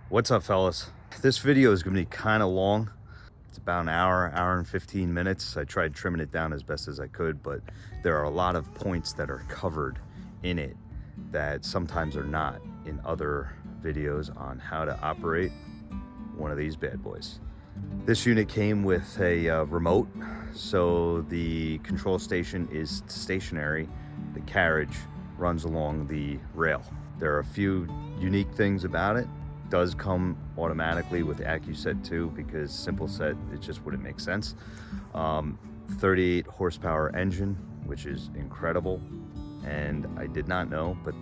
What's up, fellas? This video is gonna be kind of long. It's about an hour and 15 minutes. I tried trimming it down as best as I could, but there are a lot of points that are covered in it that sometimes are not in other videos on how to operate one of these bad boys. This unit came with a remote, so the control station is stationary. The carriage runs along the rail. There are a few unique things about it. Does come automatically with Accuset too, because simple set, it just wouldn't make sense. 38 horsepower engine, which is incredible, and I did not know, but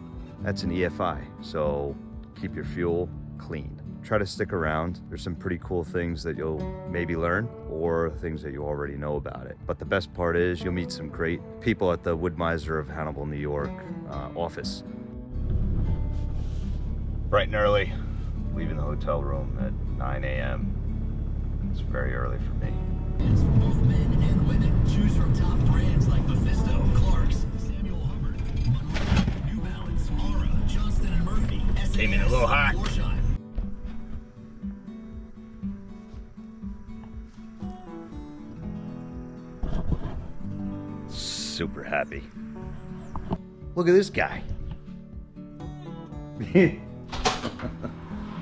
that's an EFI, so keep your fuel clean. Try to stick around. There's some pretty cool things that you'll maybe learn, or things that you already know about it. But the best part is you'll meet some great people at the Woodmizer of Hannibal, New York office. Bright and early. Leaving the hotel room at 9 a.m. It's very early for me. It's for both men and women. Choose from top brands like Mephisto, Clark's, Samuel Hubbard, New Balance, Aura, Johnston & Murphy, SAS, Came in a little hot. Florsheim. Super happy. Look at this guy.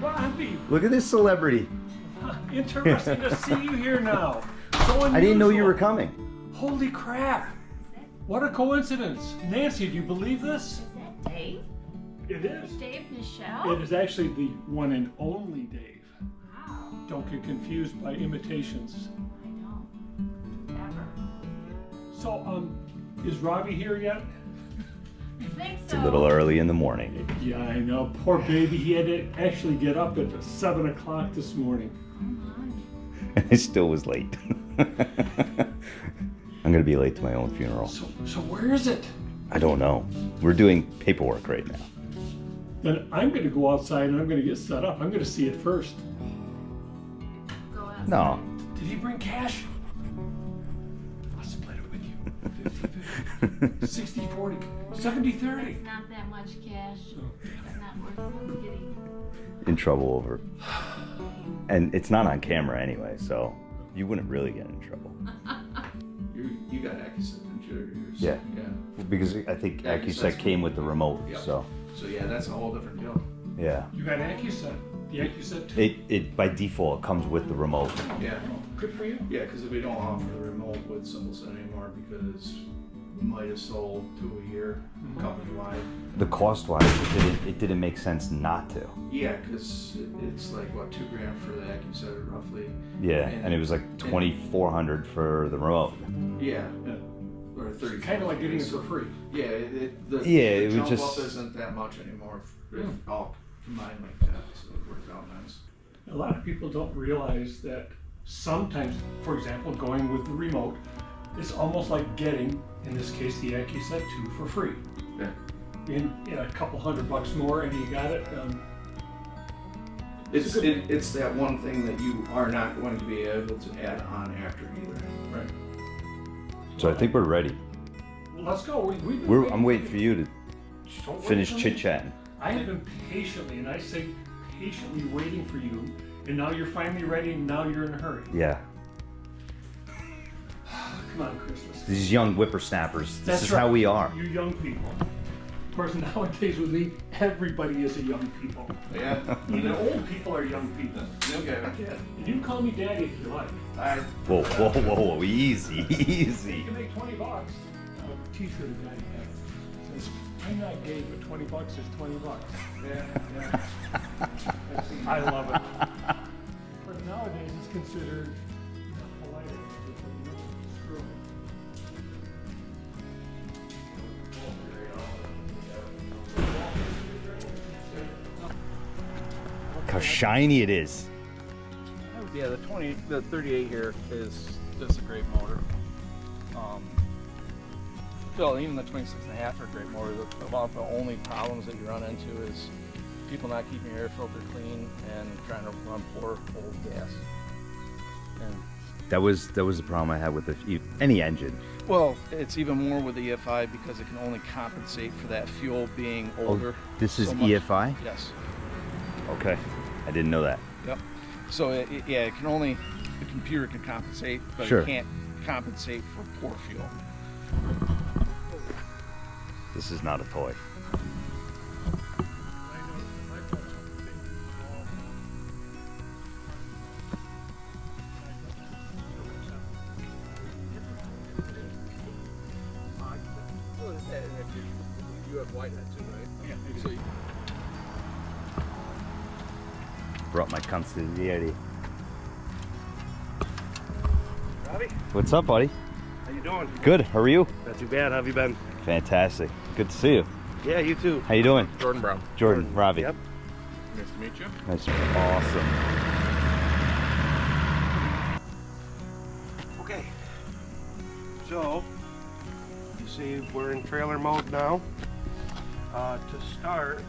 Robbie, Look at this celebrity. interesting to see you here now. So unusual. I didn't know you were coming. Holy crap. What a coincidence. Nancy, do you believe this? Is that Dave? It is. Dave Michelle? It is actually the one and only Dave. Wow. Don't get confused by imitations. I know. Ever. So, is Robbie here yet? I think so. It's a little early in the morning. Yeah, I know. Poor baby. He had to actually get up at 7 o'clock this morning. And I still was late. I'm gonna be late to my own funeral. So where is it? I don't know. We're doing paperwork right now. Then I'm going to go outside and I'm going to get set up. I'm going to see it first. Go outside. No. Did he bring cash? I'll split it with you. 50-50. 60-40. 70-30. It's not that much cash. It's not worth getting. In trouble over. And it's not on camera anyway, so you wouldn't really get in trouble. You got Accuset, didn't you? Yeah. Yeah. Because I think Accuset's Accuset came with the remote, Yep. so So yeah, that's a whole different deal. yeah. You got Accuset. The Accuset too. It by default comes with the remote. Yeah. Good for you. Yeah, because we don't offer the remote with simple set anymore because we might have sold 2 a year company wide. The cost wise, it didn't make sense not to. Yeah, because it's like what, $2,000 for the Accuset roughly. Yeah, and it was like $2,400 for the remote. Yeah. Or 30. Kind of like getting it for free. Yeah, it the was jump just- up isn't that much anymore. If all combined like that, so it worked out nice. A lot of people don't realize that sometimes, for example, going with the remote is almost like getting, in this case, the Accuset 2 for free. Yeah. In a couple $100 more, and you got it. It's that one thing that you are not going to be able to add on after either. Right. So I think we're ready. Well, let's go. I'm waiting for you to Don't wait finish for me. chit-chatting. I have been patiently, and I say patiently waiting for you, and now you're finally ready, and now you're in a hurry. Yeah. Come on, Christmas. These young whippersnappers, this That's is right. how we are. You young people. Of course, nowadays with me, everybody is a young people. Yeah. Even old people are young people. Okay. Yeah. And you can call me daddy if you like. Whoa, easy, You easy. can make $20. A t-shirt a guy has. Says, I'm not gay, but $20 is $20. Yeah. I love it. But nowadays it's considered hilarious. Screw it. Look how shiny it is. Yeah, the 38 here is just a great motor. Well, even the 26.5 are a great motor. About the only problems that you run into is people not keeping your air filter clean and trying to run poor old gas. And That was the problem I had with any engine. well, it's even more with the EFI because it can only compensate for that fuel being older. This is so much. EFI? Yes. Okay. I didn't know that. Yep. So yeah, it can only, the computer can compensate, but Sure. it can't compensate for poor fuel. This is not a toy. You have white hat too, right? Yeah. So you, Brought my consigliere. Robbie, What's up, buddy? how you doing? Good. How are you? Not too bad. How have you been? Fantastic. Good to see you. Yeah, you too. How you doing? Jordan Brown. Jordan, Robbie. Yep. Nice to meet you. Nice. Awesome. Okay. So, you see we're in trailer mode now. To start,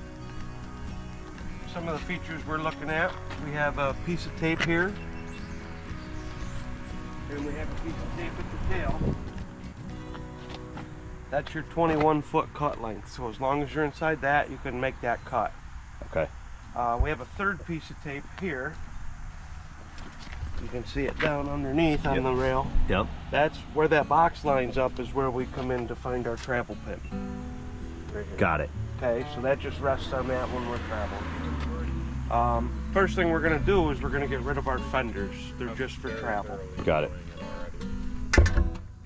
some of the features we're looking at, we have a piece of tape here. And we have a piece of tape at the tail. That's your 21-foot cut length. So as long as you're inside that, you can make that cut. Okay. We have a third piece of tape here. You can see it down underneath on Yep. the rail. Yep. That's where that box lines up, is where we come in to find our travel pin. Right here. Got it. Okay, so that just rests on that when we're traveling. First thing we're gonna do is we're gonna get rid of our fenders. They're just for travel. Got it.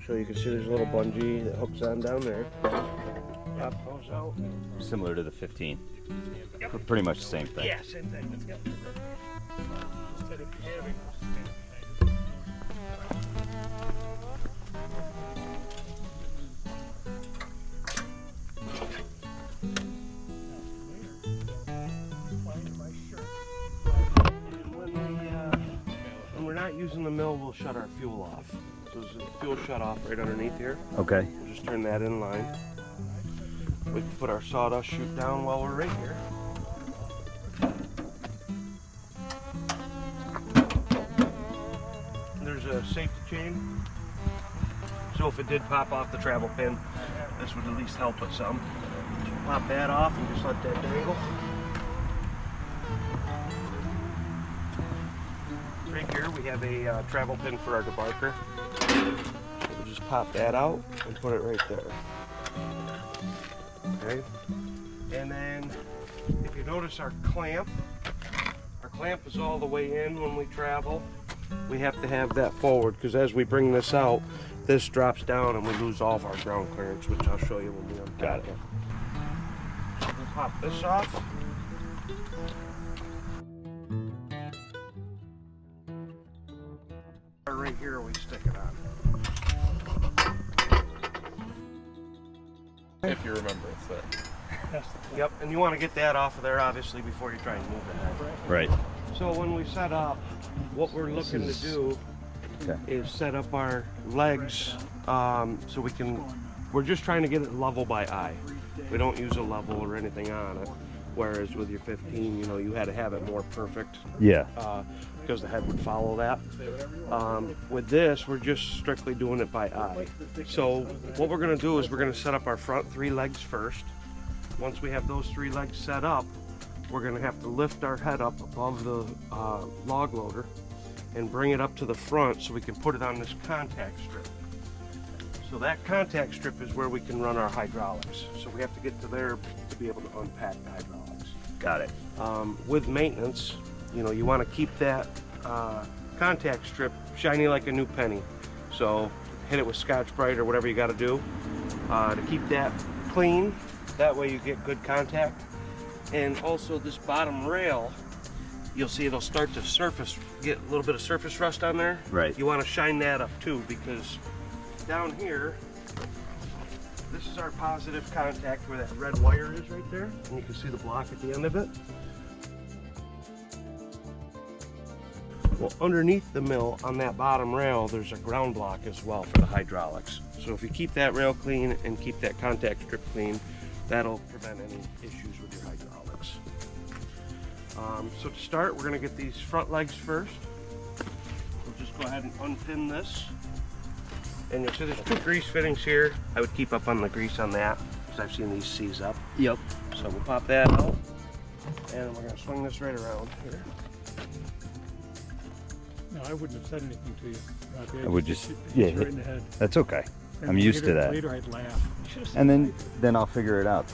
So you can see there's a little bungee that hooks on down there. Pop those out. Similar to the 15. Pretty much the same thing. Yeah, same thing. Yep. When we're not using the mill, we'll shut our fuel off. So there's a fuel shut off right underneath here. Okay. We'll just turn that in line. We can put our sawdust chute down while we're right here. There's a safety chain. So if it did pop off the travel pin, this would at least help us some. So pop that off and just let that dangle. Right here we have a travel pin for our debarker. So we'll just pop that out and put it right there. Okay. And then if you notice our clamp is all the way in when we travel. We have to have that forward because as we bring this out, this drops down and we lose all of our ground clearance, which I'll show you when we unpack it. We'll pop this off. Right here we stick it on. If you remember, it's that. Yep, and you want to get that off of there obviously before you try and move it. Right. So when we set up, what we're looking to do Okay. is set up our legs so we're just trying to get it level by eye. We don't use a level or anything on it. Whereas with your 15, you know, you had to have it more perfect Yeah. because the head would follow that. With this, we're just strictly doing it by eye. So what we're gonna do is we're gonna set up our front 3 legs first. Once we have those 3 legs set up, we're gonna have to lift our head up above the log loader and bring it up to the front so we can put it on this contact strip. So that contact strip is where we can run our hydraulics. So we have to get to there to be able to unpack the hydraulics. Got it. With maintenance, you know, you want to keep that contact strip shiny like a new penny. So hit it with Scotch-Brite or whatever you got to do to keep that clean. That way you get good contact. And also this bottom rail, you'll see it'll start to surface, get a little bit of surface rust on there. Right. You want to shine that up too, because down here, this is our positive contact where that red wire is right there. And you can see the block at the end of it. Well, underneath the mill on that bottom rail, there's a ground block as well for the hydraulics. So if you keep that rail clean and keep that contact strip clean, that'll prevent any issues with your hydraulics. So to start, we're gonna get these front legs first. We'll just go ahead and unpin this. And you'll see there's 2 grease fittings here. I would keep up on the grease on that because I've seen these seize up. Yep. So we'll pop that out. And we're gonna swing this right around here. No, I wouldn't have said anything to you, Robbie. I would just, hit yeah, you right in the head. That's okay. And I'm used to that. Later I'd laugh. And then I'll figure it out.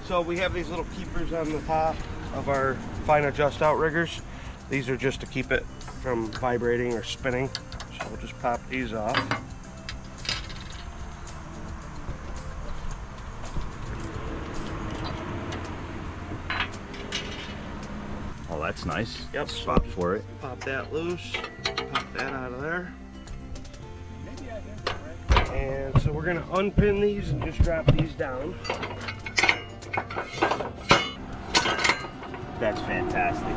So we have these little keepers on the top of our fine adjust outriggers. These are just to keep it from vibrating or spinning. So we'll just pop these off. Oh, that's nice. Yep. Spot for it. Pop that loose, pop that out of there. And so we're gonna unpin these and just drop these down. That's fantastic.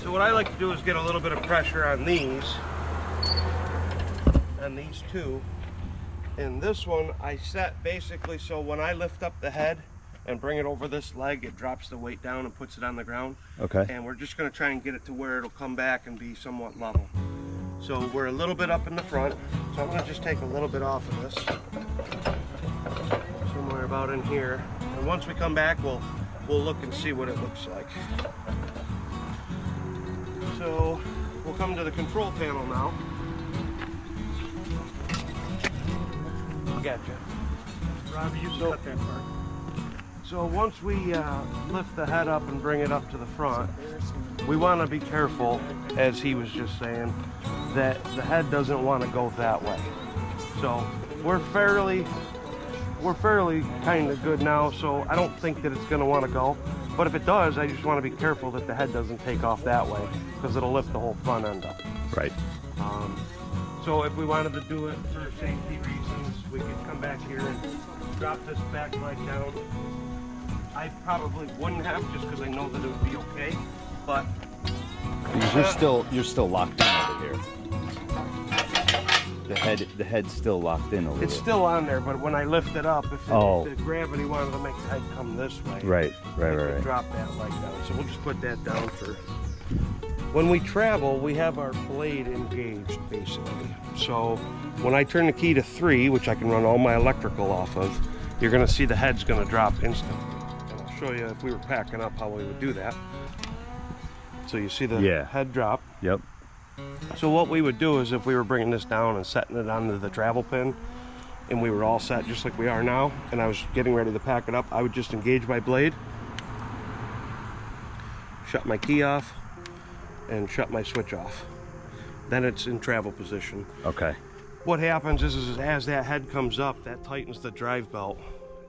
So what I like to do is get a little bit of pressure on these two. And this one I set basically so when I lift up the head and bring it over this leg, it drops the weight down and puts it on the ground. Okay. And we're just gonna try and get it to where it'll come back and be somewhat level. So we're a little bit up in the front. So I'm gonna just take a little bit off of this. Somewhere about in here. And once we come back, we'll look and see what it looks like. So we'll come to the control panel now. I got you. Robbie, you cut that part. So once we lift the head up and bring it up to the front, we want to be careful, as he was just saying, that the head doesn't want to go that way. So we're fairly kind of good now, so I don't think that it's going to want to go. But if it does, I just want to be careful that the head doesn't take off that way, because it'll lift the whole front end up. Right. So if we wanted to do it for safety reasons, we could come back here and drop this back leg down. I probably wouldn't have, just because I know that it would be okay, but You're still locked in over here. The head's still locked in a little. it's still on there. But when I lift it up, if Oh. the gravity wanted to make the head come this way, Right. I could drop that leg down. So we'll just put that down for. When we travel, we have our blade engaged, basically. So when I turn the key to 3, which I can run all my electrical off of, you're going to see the head's going to drop instantly. And I'll show you if we were packing up how we would do that. So you see the head drop. Yep. So what we would do is if we were bringing this down and setting it onto the travel pin, and we were all set just like we are now, and I was getting ready to pack it up, I would just engage my blade, shut my key off, and shut my switch off. Then it's in travel position. Okay. What happens is as that head comes up, that tightens the drive belt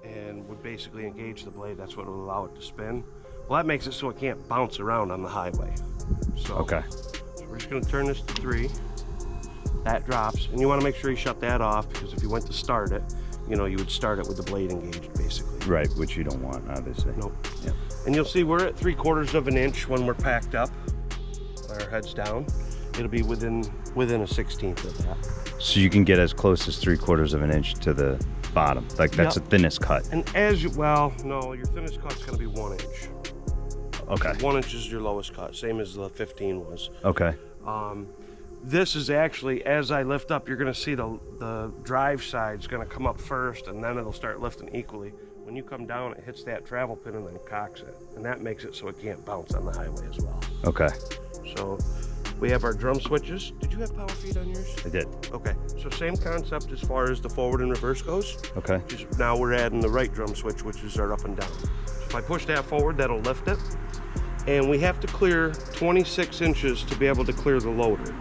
and would basically engage the blade. That's what will allow it to spin. Well, that makes it so it can't bounce around on the highway. So, Okay. so we're just gonna turn this to 3. That drops, and you wanna make sure you shut that off, because if you went to start it, you know, you would start it with the blade engaged, basically. Right, which you don't want, obviously. Nope. Yep. And you'll see we're at 3/4 of an inch when we're packed up. Our head's down. It'll be within a 1/16 of that. So you can get as close as 3/4 of an inch to the bottom. Like that's Yep. the thinnest cut. And as you, well, no, your thinnest cut's gonna be 1 inch. Okay. 1 inch is your lowest cut, same as the 15 was. Okay. This is actually, as I lift up, you're gonna see the drive side's gonna come up first, and then it'll start lifting equally. When you come down, it hits that travel pin and then cocks it. And that makes it so it can't bounce on the highway as well. Okay. So we have our drum switches. Did you have power feed on yours? I did. Okay, so same concept as far as the forward and reverse goes. Okay. Just now we're adding the right drum switch, which is our up and down. So if I push that forward, that'll lift it. And we have to clear 26 inches to be able to clear the loader.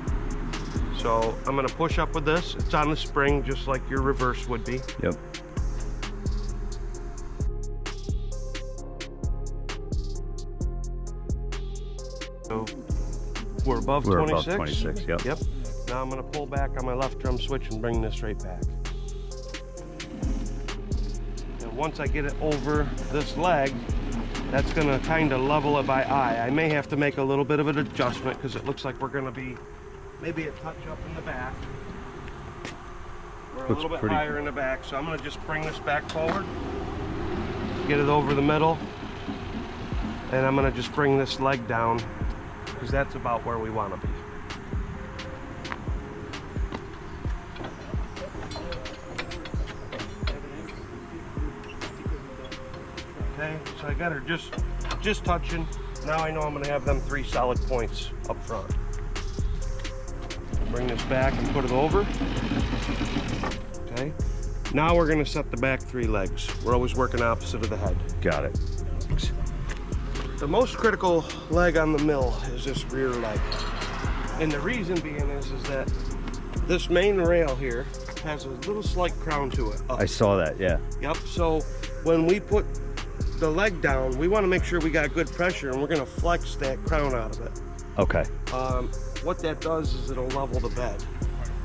So I'm gonna push up with this. It's on the spring, just like your reverse would be. Yep. So we're above We're 26. above 26, yep. Yep. Now I'm gonna pull back on my left drum switch and bring this right back. And once I get it over this leg, that's gonna kind of level it by eye. I may have to make a little bit of an adjustment because it looks like we're gonna be maybe a touch up in the back. We're a Looks little bit pretty- higher in the back, so I'm gonna just bring this back forward, get it over the middle, and I'm gonna just bring this leg down because that's about where we want to be. Okay, so I got her just touching. Now I know I'm gonna have them 3 solid points up front. Bring this back and put it over. Okay. Now we're gonna set the back 3 legs. We're always working opposite of the head. Got it. The most critical leg on the mill is this rear leg. And the reason being is that this main rail here has a little slight crown to it. I saw that, yeah. Yep, so when we put the leg down, we want to make sure we got good pressure, and we're going to flex that crown out of it. Okay. What that does is it'll level the bed.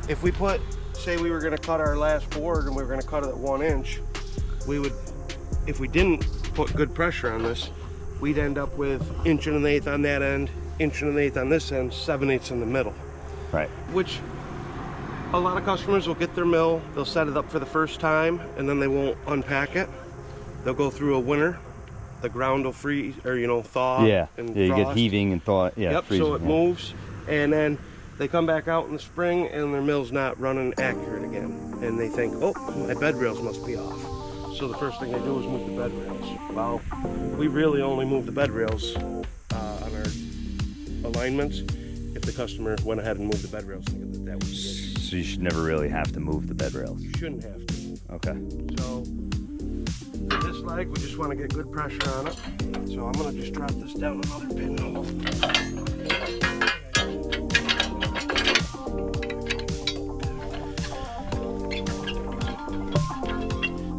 If we put, say we were going to cut our last board and we were going to cut it at 1 inch, we would, if we didn't put good pressure on this, we'd end up with 1 1/8" on that end, 1 1/8" on this end, 7/8 in the middle. Right. Which a lot of customers will get their mill, they'll set it up for the first time, and then they won't unpack it. They'll go through a winter, the ground will freeze, or thaw. Yeah, and yeah, you get frost. heaving and thaw. Yeah, Yep, freezing, so it yeah. moves, and then they come back out in the spring and their mill's not running accurate again. And they think, oh, my bed rails must be off. So the first thing they do is move the bed rails. Well, we really only move the bed rails on our alignments if the customer went ahead and moved the bed rails, thinking that was the issue. So you should never really have to move the bed rails. You shouldn't have to. Okay. So this leg, we just want to get good pressure on it. So I'm going to just drop this down another pinhole.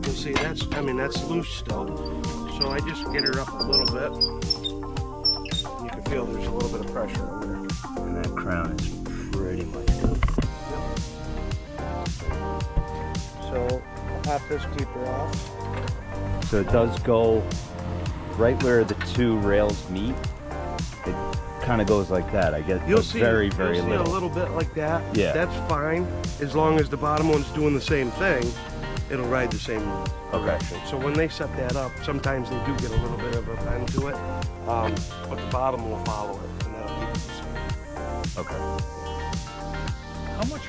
You'll see that's loose still. So I just get her up a little bit. You can feel there's a little bit of pressure on there. And that crown is pretty much good. So I'll pop this keeper off. So it does go right where the 2 rails meet. It kind of goes like that. I get You'll like see, very you'll see little. a little bit like that. Yeah. That's fine, as long as the bottom one's doing the same thing. It'll ride the same direction. So when they set that up, sometimes they do get a little bit of a bend to it, but the bottom will follow it, and that'll keep it the same. Okay. How much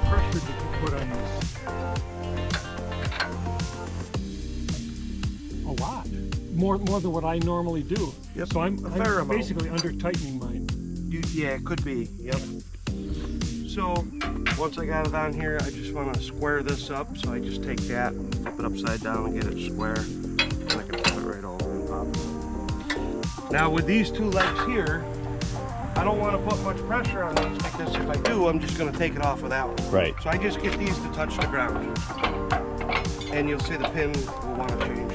pressure did you put on this? A lot. More than what I normally do. Yep, So I'm a fair amount. basically under tightening mine. Yeah, it could be. Yep. So once I got it on here, I just want to square this up. So I just take that, flip it upside down, and get it square, and I can flip it right over and pop it. Now with these 2 legs here, I don't want to put much pressure on these because if I do, I'm just going to take it off without. Right. So I just get these to touch the ground, and you'll see the pin will want to change.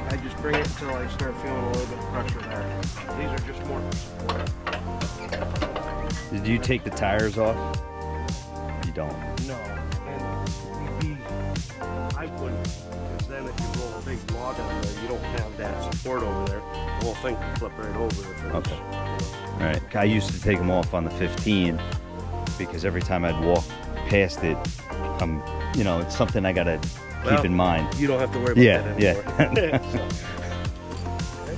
I just bring it until I start feeling a little bit of pressure there. These are just more for support. Did you take the tires off? You don't. No, and I wouldn't, because then if you roll a big log on there, you don't have that support over there. The whole thing can flip right over if it was, Okay. All right. I used to take them off on the 15 because every time I'd walk past it, it's something I gotta keep in mind. You don't have to worry about that Yeah, anymore. yeah. So, okay.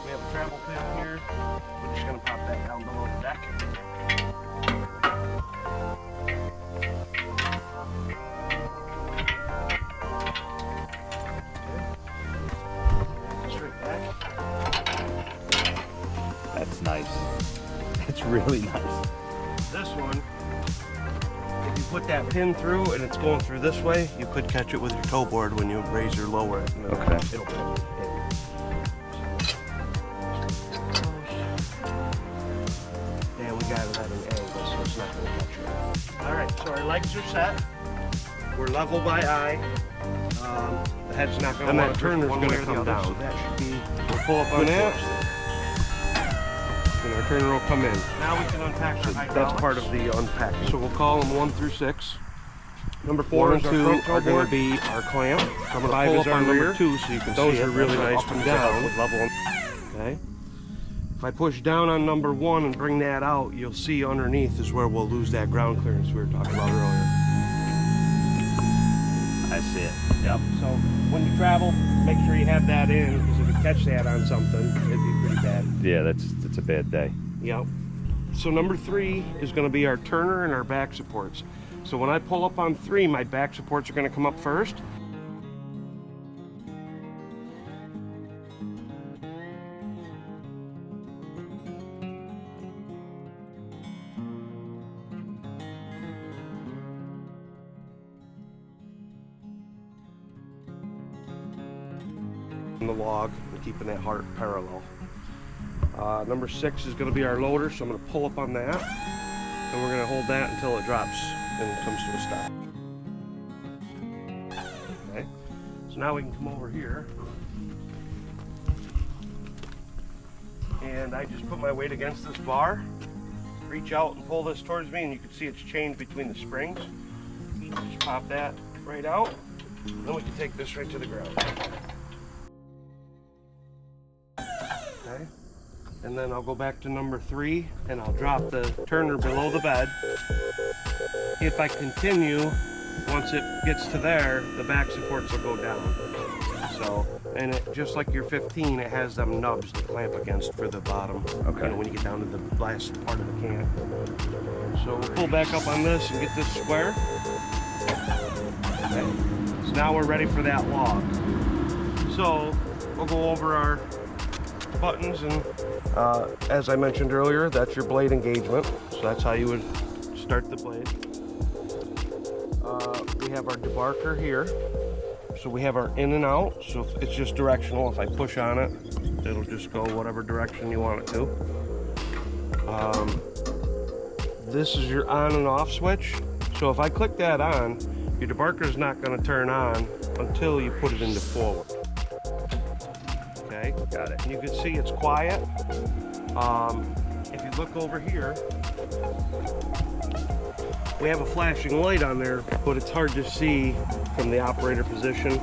We have a travel pin here. We're just gonna pop that down below the deck. Okay. Straight back. That's nice. That's really nice. This one, if you put that pin through and it's going through this way, you could catch it with your toe board when you raise or lower it. And then Okay. It'll pull it in. Yeah, we got it at an angle, so it's not going to touch it. All right, so our legs are set. We're level by eye. The head's not going to want to turn one way or the other, so that should be. We'll pull up on that. And our turner will come in. Now we can unpack our hydraulics. That's part of the unpacking. So we'll call them 1 through 6. Number 4 and 2 are going to be our clamp. Number 5 is our number 2, so you can see those are really nice to down. Level. Okay. If I push down on number 1 and bring that out, you'll see underneath is where we'll lose that ground clearance we were talking about earlier. I see it. Yep. So when you travel, make sure you have that in, because if you catch that on something, it'd be pretty bad. Yeah, that's a bad day. Yep. So number 3 is going to be our turner and our back supports. So when I pull up on 3, my back supports are going to come up first. The log and keeping that heart parallel. Number 6 is going to be our loader, so I'm going to pull up on that, and we're going to hold that until it drops and comes to a stop. Okay, so now we can come over here, and I just put my weight against this bar, reach out and pull this towards me, and you can see it's chained between the springs. Just pop that right out, and then we can take this right to the ground. Okay, and then I'll go back to number 3 and I'll drop the turner below the bed. If I continue, once it gets to there, the back supports will go down. So, and it, just like your 15, it has them nubs to clamp against for the bottom. Okay. You know, when you get down to the last part of the can. So we'll pull back up on this and get this square. Okay. So now we're ready for that log. So we'll go over our buttons, and as I mentioned earlier, that's your blade engagement, so that's how you would start the blade. We have our debarker here, so we have our in and out, so it's just directional. If I push on it, it'll just go whatever direction you want it to. This is your on and off switch, so if I click that on, your debarker is not going to turn on until you put it into forward. Okay, got it. And you can see it's quiet. If you look over here, we have a flashing light on there, but it's hard to see from the operator position,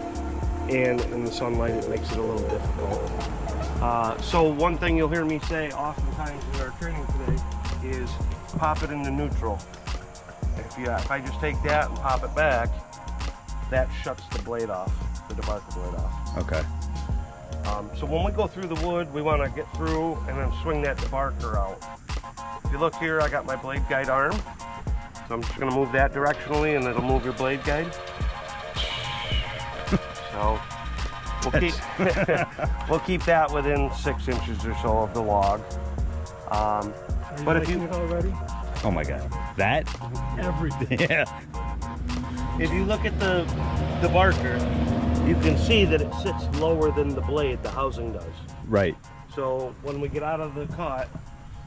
and in the sunlight it makes it a little difficult. So one thing you'll hear me say oftentimes in our training today is pop it into neutral. If I just take that and pop it back, that shuts the blade off, the debarker blade off. Okay. So when we go through the wood, we want to get through and then swing that debarker out. If you look here, I got my blade guide arm. So I'm just going to move that directionally, and it'll move your blade guide. So we'll keep that within 6 inches or so of the log. But if you already, Oh my God. That? everything. Yeah. If you look at the debarker, you can see that it sits lower than the blade, the housing does. Right. So when we get out of the cut,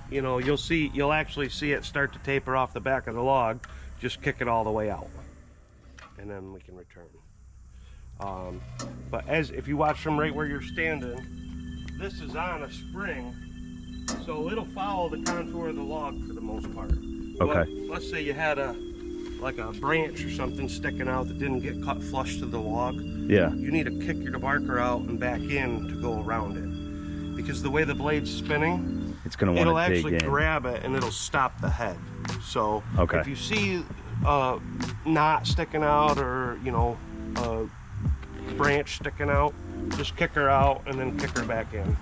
you know, you'll actually see it start to taper off the back of the log. Just kick it all the way out, and then we can return. But if you watch from right where you're standing, this is on a spring, so it'll follow the contour of the log for the most part. Okay. But let's say you had like a branch or something sticking out that didn't get cut flush to the log. Yeah. You need to kick your debarker out and back in to go around it, because the way the blade's spinning, It's gonna want it'll to dig actually in. grab it and it'll stop the head. So Okay. if you see a knot sticking out, or you know, a branch sticking out, just kick her out and then kick her back in.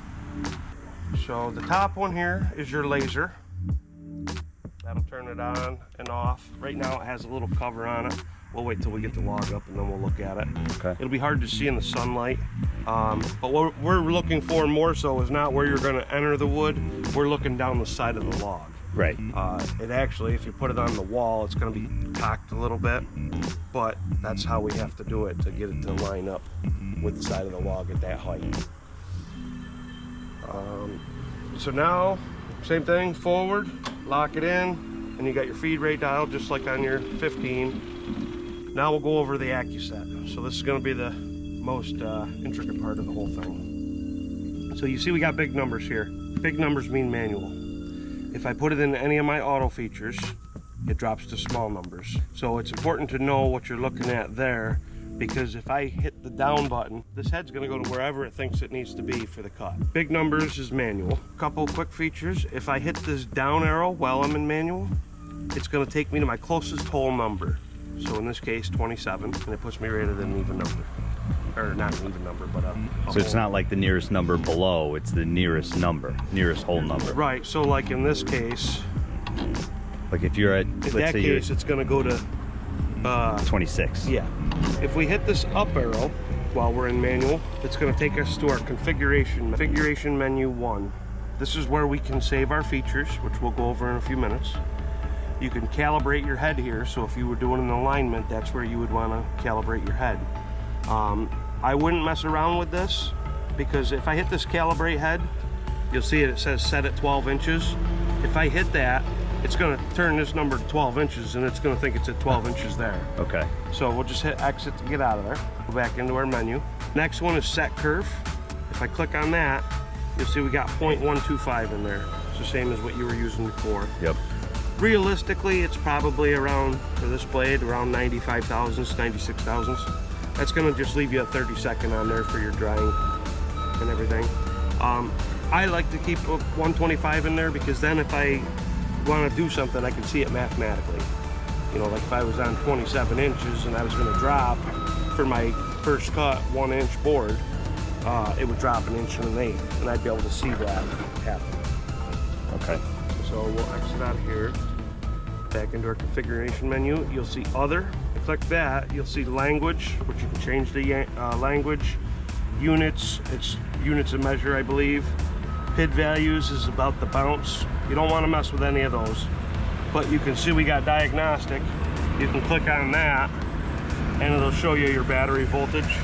So the top one here is your laser. That'll turn it on and off. Right now it has a little cover on it. We'll wait till we get the log up and then we'll look at it. Okay. It'll be hard to see in the sunlight. But what we're looking for more so is not where you're going to enter the wood. We're looking down the side of the log. Right. It actually, if you put it on the wall, it's going to be cocked a little bit, but that's how we have to do it to get it to line up with the side of the log at that height. So now, same thing, forward, lock it in, and you got your feed rate dial just like on your 15. Now we'll go over the Accuset. So this is going to be the most intricate part of the whole thing. So you see we got big numbers here. Big numbers mean manual. If I put it in any of my auto features, it drops to small numbers. So it's important to know what you're looking at there, because if I hit the down button, this head's gonna go to wherever it thinks it needs to be for the cut. Big numbers is manual. Couple quick features. If I hit this down arrow while I'm in manual, it's gonna take me to my closest whole number. So in this case, 27, and it puts me right at an even number. Or not an even number, but a So it's whole. not like the nearest number below, it's the nearest number, nearest whole number. Right, so like in this case, Like if you're at, in let's that say case, it's gonna go to 26. Yeah. If we hit this up arrow while we're in manual, it's going to take us to our configuration menu 1. This is where we can save our features, which we'll go over in a few minutes. You can calibrate your head here, so if you were doing an alignment, that's where you would want to calibrate your head. I wouldn't mess around with this, because if I hit this calibrate head, you'll see it says set at 12 inches. If I hit that, it's going to turn this number to 12 inches, and it's going to think it's at 12 inches there. Okay. So we'll just hit exit to get out of there. Go back into our menu. Next one is set curve. If I click on that, you'll see we got 0.125 in there. It's the same as what you were using before. Yep. Realistically, it's probably around, for this blade, around 95 thousandths, 96 thousandths. That's going to just leave you a 30-second on there for your drying and everything. I like to keep a 125 in there, because then if I want to do something, I can see it mathematically. You know, like if I was on 27 inches and I was going to drop for my first cut 1-inch board, it would drop 1 1/8 inches, and I'd be able to see that happen. Okay. So we'll exit out of here, back into our configuration menu. You'll see other. Click that, you'll see language, which you can change the language. Units, it's units of measure, I believe. PID values is about the bounce. You don't want to mess with any of those. But you can see we got diagnostic. You can click on that, and it'll show you your battery voltage.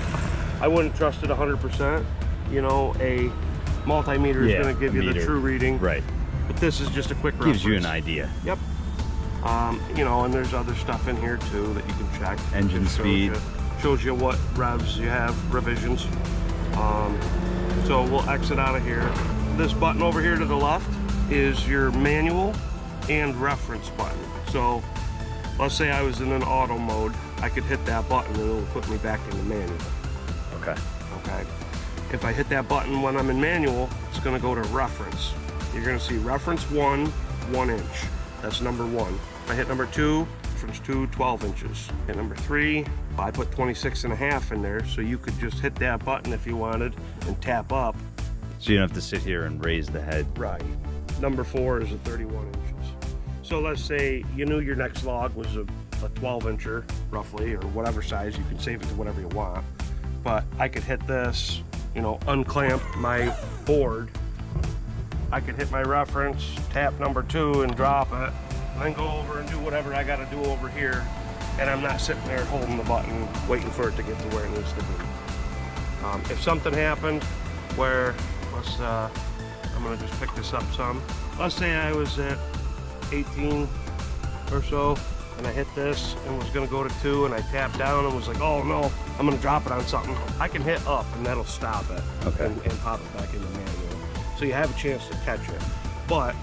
I wouldn't trust it 100%. You know, a multimeter is going to give you the true reading. Right. But this is just a quick reference. Gives you an idea. Yep. You know, and there's other stuff in here too that you can check. Engine speed. Shows you what revs you have, revisions. So we'll exit out of here. This button over here to the left is your manual and reference button. So let's say I was in an auto mode, I could hit that button and it'll put me back in the manual. Okay. Okay. If I hit that button when I'm in manual, it's going to go to reference. You're going to see reference 1, 1 inch. That's number 1. If I hit number 2, reference 2, 12 inches. Hit number 3, I put 26.5 in there, so you could just hit that button if you wanted and tap up. So you don't have to sit here and raise the head. Right. Number 4 is a 31 inches. So let's say you knew your next log was a 12 incher, roughly, or whatever size. You can save it to whatever you want. But I could hit this, you know, unclamp my board. I could hit my reference, tap number 2 and drop it, then go over and do whatever I got to do over here, and I'm not sitting there holding the button waiting for it to get to where it needs to be. If something happened where, I'm going to just pick this up some. Let's say I was at 18 or so, and I hit this and was going to go to 2, and I tapped down and was like, oh no, I'm going to drop it on something. I can hit up and that'll stop it. Okay. and pop it back in the manual. So you have a chance to catch it. But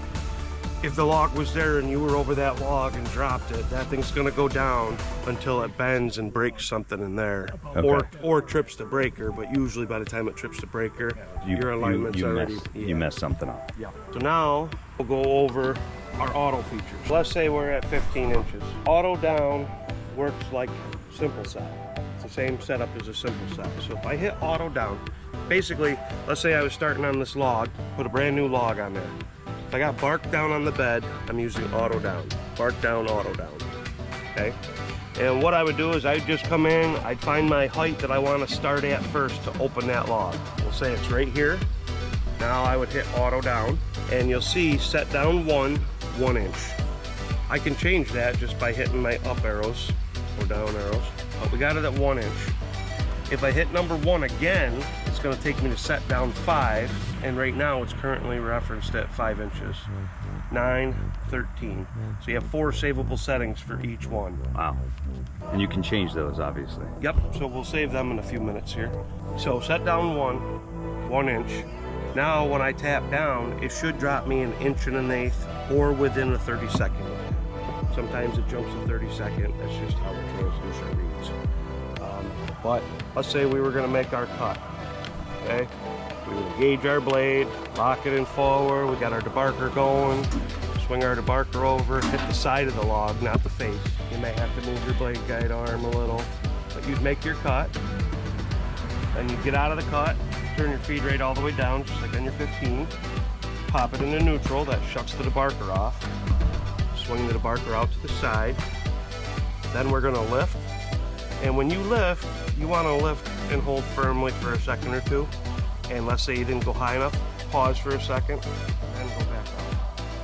if the log was there and you were over that log and dropped it, that thing's going to go down until it bends and breaks something in there. Okay. Or trips the breaker, but usually by the time it trips the breaker, your alignment's already... You mess something up. Yeah. So now we'll go over our auto features. Let's say we're at 15 inches. Auto down works like simple set. It's the same setup as a simple set. So if I hit auto down, basically, let's say I was starting on this log, put a brand new log on there. If I got bark down on the bed, I'm using auto down. Bark down, auto down. Okay? And what I would do is I'd just come in, I'd find my height that I want to start at first to open that log. We'll say it's right here. Now I would hit auto down, and you'll see set down 1 inch. I can change that just by hitting my up arrows or down arrows, but we got it at 1 inch. If I hit number 1 again, it's going to take me to set down 5, and right now it's currently referenced at 5 inches. 9, 13. So you have 4 savable settings for each one. Wow. And you can change those, obviously. Yep, so we'll save them in a few minutes here. So set down 1 inch. Now when I tap down, it should drop me 1 1/8 inches or within a 30-second. Sometimes it jumps to 30-second. That's just how the transducer reads. But let's say we were going to make our cut. Okay, we would gauge our blade, lock it in forward. We got our debarker going. Swing our debarker over, hit the side of the log, not the face. You may have to move your blade guide arm a little, but you'd make your cut. Then you get out of the cut, turn your feed rate all the way down, just like on your 15. Pop it into neutral, that shuts the debarker off. Swing the debarker out to the side. Then we're gonna lift. And when you lift, you wanna lift and hold firmly for a second or two. And let's say you didn't go high enough, pause for a second, and go back up.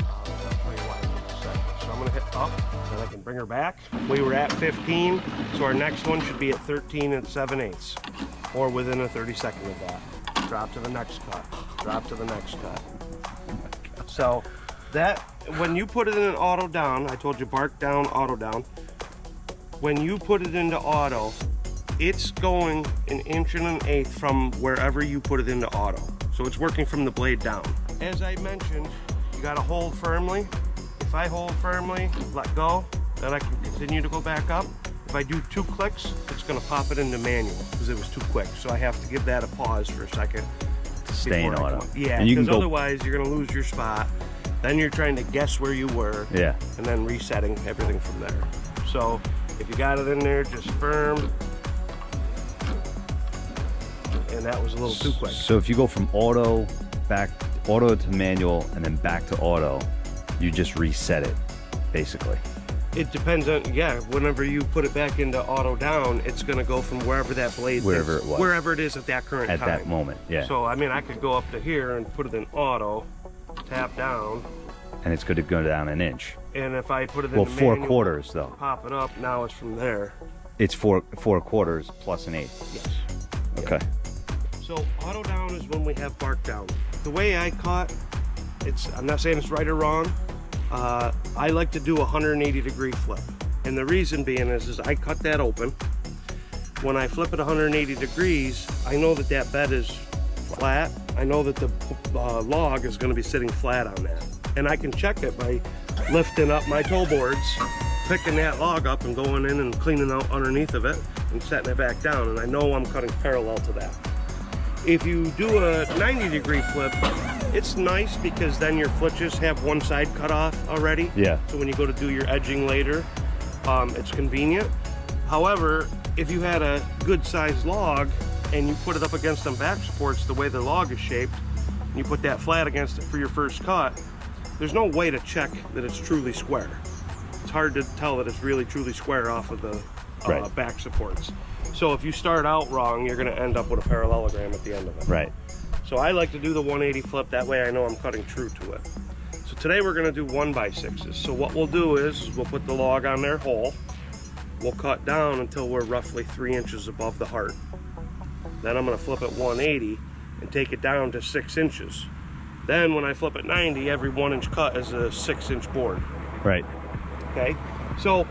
I'll show you why in just a second. So I'm gonna hit up, and I can bring her back. We were at 15, so our next one should be at 13 and 7/8, or within a 32nd of that. Drop to the next cut, drop to the next cut. So that, when you put it in an auto down, I told you bark down, auto down. When you put it into auto, it's going 1 1/8 inches from wherever you put it into auto. So it's working from the blade down. As I mentioned, you gotta hold firmly. If I hold firmly, let go, then I can continue to go back up. If I do 2 clicks, it's gonna pop it into manual because it was too quick. So I have to give that a pause for a second. Stay in auto. Yeah, and you can because go, otherwise you're gonna lose your spot. Then you're trying to guess where you were. yeah. And then resetting everything from there. So if you got it in there, just firm. And that was a little too quick. So if you go from auto to manual and then back to auto, you just reset it, basically. It depends on, yeah, whenever you put it back into auto down, it's gonna go from wherever that blade Wherever is, it was. wherever it is at that current At time. that moment, yeah. So I mean, I could go up to here and put it in auto, tap down, And it's going to go down 1 inch. and if I put it Well, in 4/4 though. pop it up, now it's from there. It's 4/4 plus 1/8. Yes. Okay. So auto down is when we have bark down. The way I caught, I'm not saying it's right or wrong. I like to do a 180-degree flip. And the reason being is I cut that open. When I flip it 180 degrees, I know that that bed is flat. I know that the log is gonna be sitting flat on that. And I can check it by lifting up my toe boards, picking that log up and going in and cleaning out underneath of it and setting it back down. And I know I'm cutting parallel to that. If you do a 90-degree flip, it's nice because then your flitches have one side cut off already. Yeah. So when you go to do your edging later, it's convenient. However, if you had a good sized log and you put it up against some back supports the way the log is shaped, and you put that flat against it for your first cut, there's no way to check that it's truly square. It's hard to tell that it's really truly square off of the Right. back supports. So if you start out wrong, you're gonna end up with a parallelogram at the end of it. Right. So I like to do the 180 flip, that way I know I'm cutting true to it. So today we're gonna do 1x6s. So what we'll do is we'll put the log on their hole. We'll cut down until we're roughly 3 inches above the heart. Then I'm gonna flip it 180 and take it down to 6 inches. Then when I flip it 90, every 1 inch cut is a 6-inch board. Right. Okay, so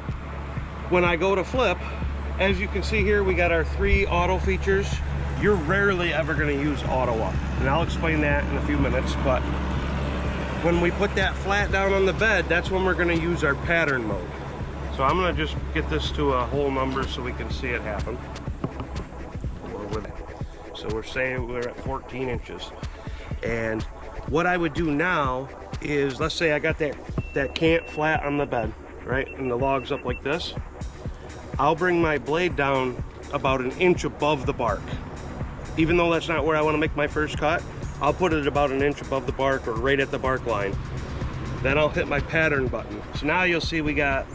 when I go to flip, as you can see here, we got our 3 auto features. You're rarely ever going to use auto up, and I'll explain that in a few minutes. But when we put that flat down on the bed, that's when we're going to use our pattern mode. So I'm going to just get this to a whole number so we can see it happen. So we're saying we're at 14 inches. And what I would do now is, let's say I got that cant flat on the bed, right? And the log's up like this. I'll bring my blade down about 1 inch above the bark. Even though that's not where I want to make my first cut, I'll put it about 1 inch above the bark or right at the bark line. Then I'll hit my pattern button. So now you'll see we got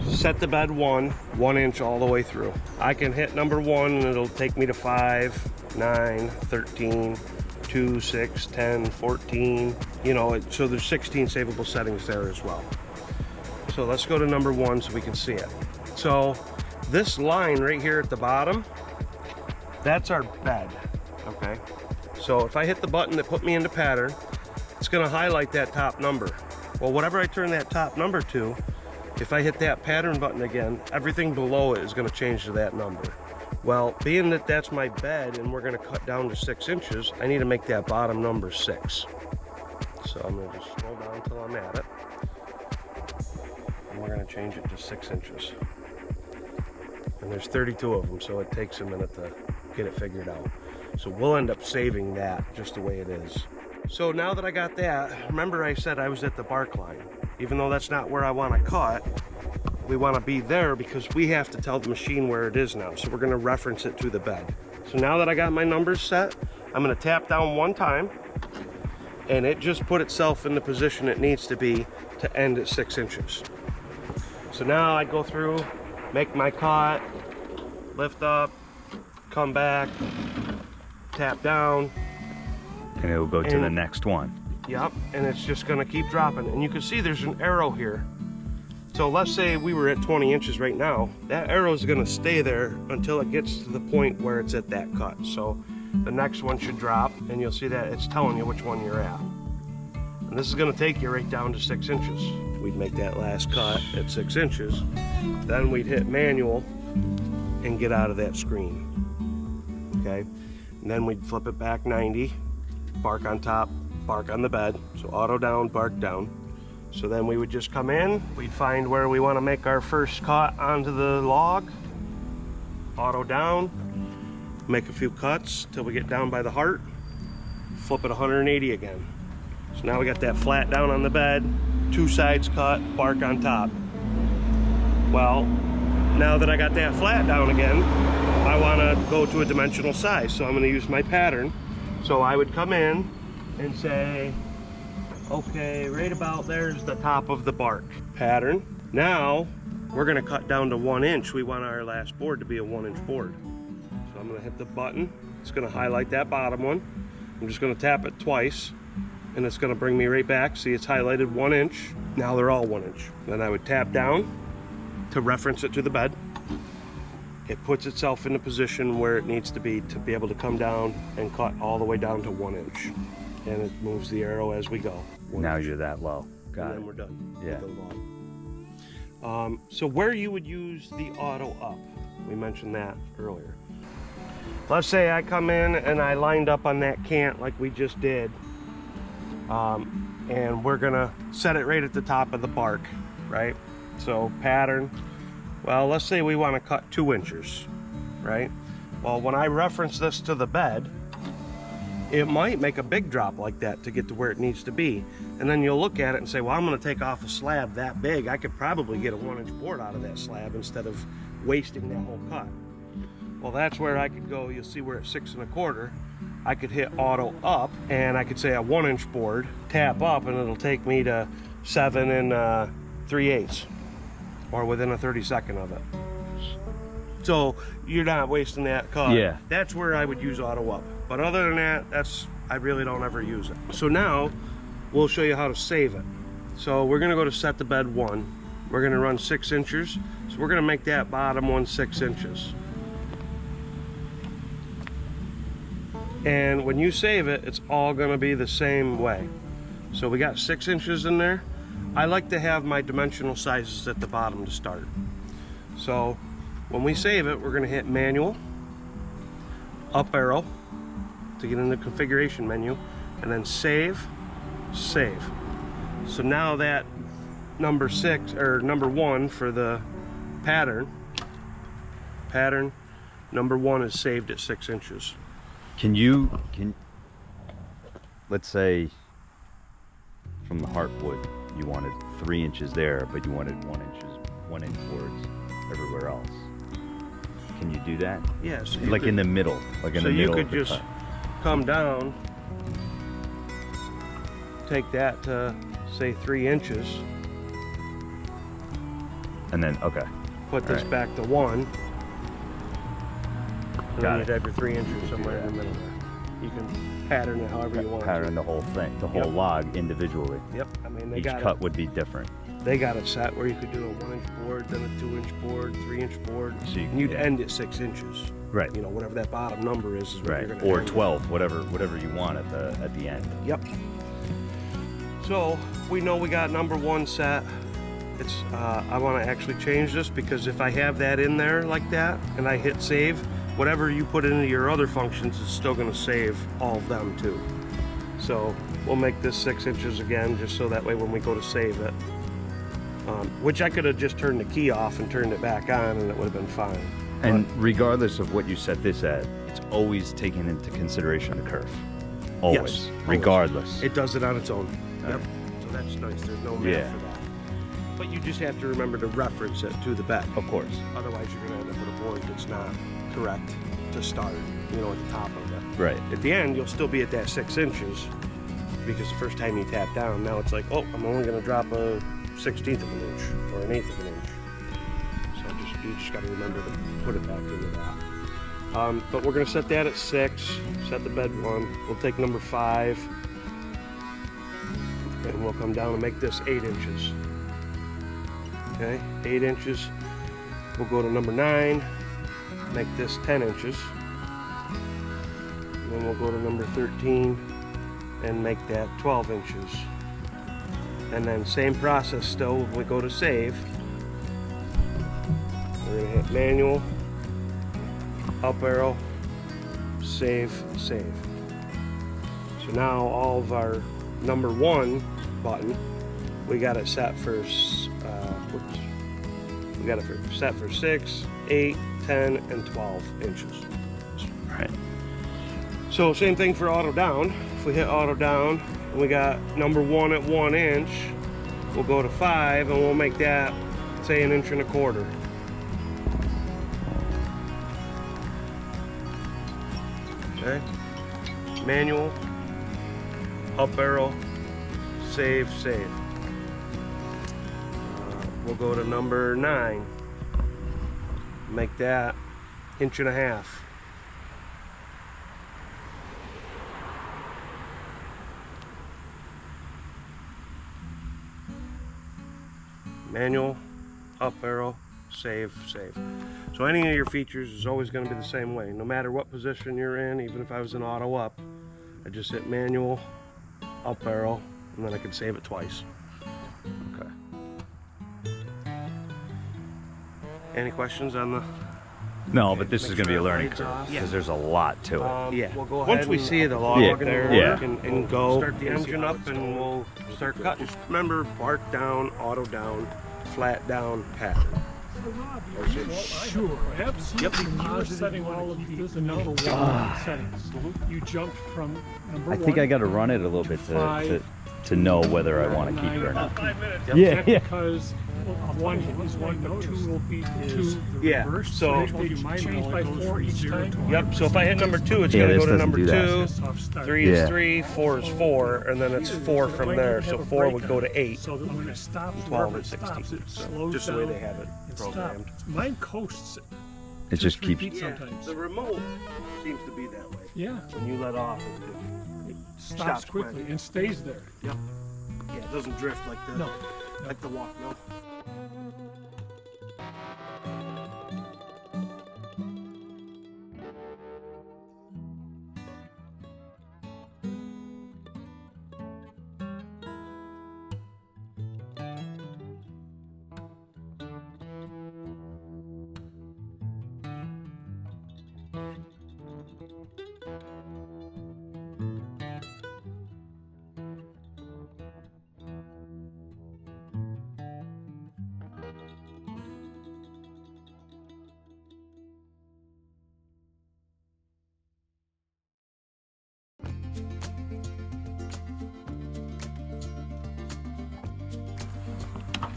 set the bed 1 inch all the way through. I can hit number 1 and it'll take me to 5, 9, 13, 2, 6, 10, 14, you know, so there's 16 savable settings there as well. So let's go to number 1 so we can see it. So this line right here at the bottom, that's our bed, okay? So if I hit the button that put me into pattern, it's gonna highlight that top number. Well, whatever I turn that top number to, if I hit that pattern button again, everything below it is gonna change to that number. Well, being that that's my bed and we're gonna cut down to 6 inches, I need to make that bottom number 6. So I'm gonna just scroll down until I'm at it. And we're gonna change it to 6 inches. And there's 32 of them, so it takes a minute to get it figured out. So we'll end up saving that just the way it is. So now that I got that, remember I said I was at the bark line. Even though that's not where I want to cut, we want to be there because we have to tell the machine where it is now. So we're going to reference it to the bed. So now that I got my numbers set, I'm going to tap down 1 time and it just put itself in the position it needs to be to end at 6 inches. So now I go through make my cut, lift up, come back, tap down. And it will go to the next one. Yep, and it's just gonna keep dropping. And you can see there's an arrow here. So let's say we were at 20 inches right now. That arrow is gonna stay there until it gets to the point where it's at that cut. So the next one should drop, and you'll see that it's telling you which one you're at. And this is gonna take you right down to 6 inches. We'd make that last cut at 6 inches. Then we'd hit manual and get out of that screen. Okay, and then we'd flip it back 90, bark on top, bark on the bed. So auto down, bark down. So then we would just come in, we'd find where we want to make our first cut onto the log, auto down, make a few cuts till we get down by the heart, flip it 180 again. So now we got that flat down on the bed, 2 sides cut, bark on top. Well, now that I got that flat down again, I want to go to a dimensional size, so I'm going to use my pattern. So I would come in and say, okay, right about there's the top of the bark. Pattern. Now we're going to cut down to 1 inch. We want our last board to be a 1 inch board. So I'm going to hit the button. It's going to highlight that bottom one. I'm just going to tap it twice, and it's going to bring me right back. See, it's highlighted 1 inch. Now they're all 1 inch. Then I would tap down to reference it to the bed. It puts itself in a position where it needs to be able to come down and cut all the way down to 1 inch. And it moves the arrow as we go. Now you're that low. Got And it. then we're done. Yeah. with the log. So where you would use the auto up, we mentioned that earlier. Let's say I come in and I lined up on that cant like we just did. And we're gonna set it right at the top of the bark, right? So pattern, well, let's say we wanna cut 2 inches, right? Well, when I reference this to the bed, it might make a big drop like that to get to where it needs to be. And then you'll look at it and say, well, I'm gonna take off a slab that big. I could probably get a 1 inch board out of that slab instead of wasting that whole cut. Well, that's where I could go. You'll see we're at 6 1/4. I could hit auto up and I could say a 1 inch board, tap up, and it'll take me to 7 3/8, or within a 32nd of it. So you're not wasting that cut. Yeah. That's where I would use auto up. But other than that, I really don't ever use it. So now we'll show you how to save it. So we're gonna go to set the bed 1. We're gonna run 6 inches. So we're gonna make that bottom one 6 inches. And when you save it, it's all gonna be the same way. So we got 6 inches in there. I like to have my dimensional sizes at the bottom to start. So when we save it, we're gonna hit manual, up arrow to get in the configuration menu, and then save, save. So now that number 6, or number 1 for the pattern number 1 is saved at 6 inches. Let's say from the heartwood, you wanted 3 inches there, but you wanted 1 inch boards everywhere else. Can you do that? Yeah, so Like in the middle, like in the middle. So you of could the just cut. come down, take that to say 3 inches, And then, okay. put this Alright. back to 1, and Got then it. you'd have your 3 inches somewhere in the middle there. You can pattern it however you want. Pattern the whole thing, the whole Yep. log individually. Yep, I mean Each cut would be different. they got it set where you could do a 1 inch board, then a 2 inch board, 3 inch board, So you- and you'd yeah. end at 6 inches. Right. You know, whatever that bottom number is what Right. you're gonna Or end at. 12, whatever you want at the end. Yep. So we know we got number 1 set. It's I want to actually change this, because if I have that in there like that and I hit save, whatever you put into your other functions is still going to save all of them too. So we'll make this 6 inches again, just so that way when we go to save it, which I could have just turned the key off and turned it back on and it would have been fine. And regardless of what you set this at, it's always taking into consideration the curve. Always. Yes, always. Regardless. It does it on its own. Alright. Yep. So that's nice. There's no math Yeah. for that. But you just have to remember to reference it to the bed. Of course. Otherwise, you're going to end up with a board that's not correct to start, you know, at the top of it. Right. At the end, you'll still be at that 6 inches, because the first time you tap down, now it's like, oh, I'm only going to drop a 1/16 of an inch or an 1/8 of an inch. So just you just got to remember to put it back into that. But we're going to set that at 6, set the bed 1. We'll take number 5, and we'll come down and make this 8 inches. Okay, 8 inches. We'll go to number 9, make this 10 inches. And then we'll go to number 13 and make that 12 inches. And then same process still when we go to save. We're going to hit manual, up arrow, save, save. So now all of our number 1 button, we got it set for set for 6, 8, 10, and 12 inches. Right. So same thing for auto down. If we hit auto down and we got number 1 at 1 inch, we'll go to 5 and we'll make that say 1 1/4 inches. Okay. Manual, up arrow, save, save. We'll go to number 9. Make that 1.5 inches. Manual, up arrow, save, save. So any of your features is always going to be the same way. No matter what position you're in, even if I was in auto up, I just hit manual, up arrow, and then I can save it twice. Okay. Any questions on the... No, but this is Make going to be a sure learning lights curve off. because there's a lot to it. Yeah. We'll go Once ahead we and- see the log Yeah, there yeah. and go, Start the to see engine how up it's and going. we'll start cutting. Just remember, bark down, auto down, flat down, pattern. Sure, absolutely. When you were setting all of these, the number 1 settings, you jumped from number 1. I think I got to run it a little bit to know whether I want to keep it or not. 5 minutes. Yeah, yeah. Because 1 is 1, but 2 will be 2. Yeah, so- they change by 4 each time. Yep, so if I hit number 2, it's Yeah, going to this go to doesn't number do 2, that. 3 Yeah. is 3, 4 is 4, and then it's 4 from there. So 4 would go to 8, So that when it stops, 12, wherever and it stops, 16. it So slows just the down way they have it and programmed. stops. Mine coasts it. It just 2-3 keeps. feet sometimes. The remote seems to be that way. Yeah, When you let off, it stops Stops quickly quick. and stays there. yeah, it doesn't drift like the No. like the walk. No.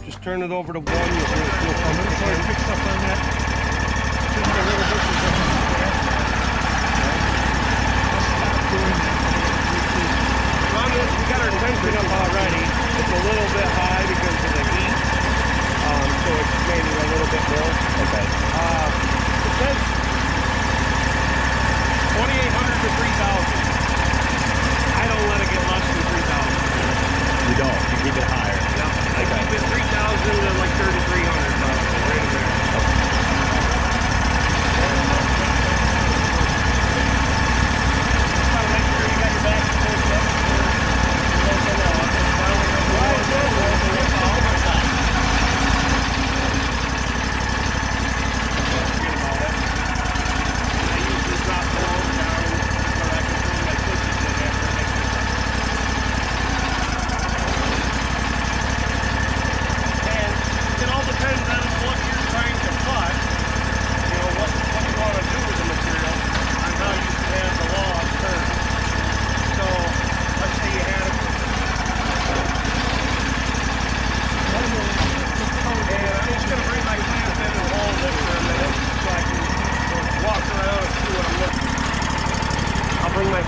Just turn it over to 1. You'll I'm going to try to fix up on that. Just a little bit. I'll stop doing that. We got our tension up already. It's a little bit high because of the heat, so it's maybe a little bit more. Okay. It says 2,800 to 3,000. I don't let it get less than 3,000. You don't. You keep it higher. I keep it 3,000 to like 3,300 probably, right in there. Make sure you got your back pulled up.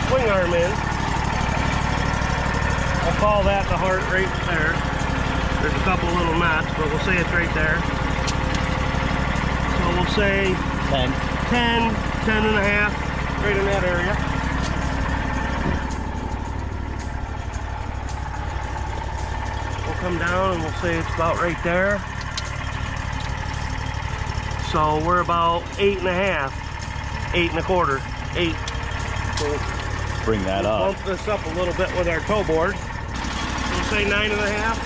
swing arm in. I'll call that the heart right there. There's a couple little knots, but we'll say it's right there. we'll say 10. 10, 10 and a half, right in that area. We'll come down and we'll say it's about right there. So we're about 8 and a half, 8 and a quarter, 8. So Bring that we'll up. bump this up a little bit with our toe board. We'll say 9 and a half.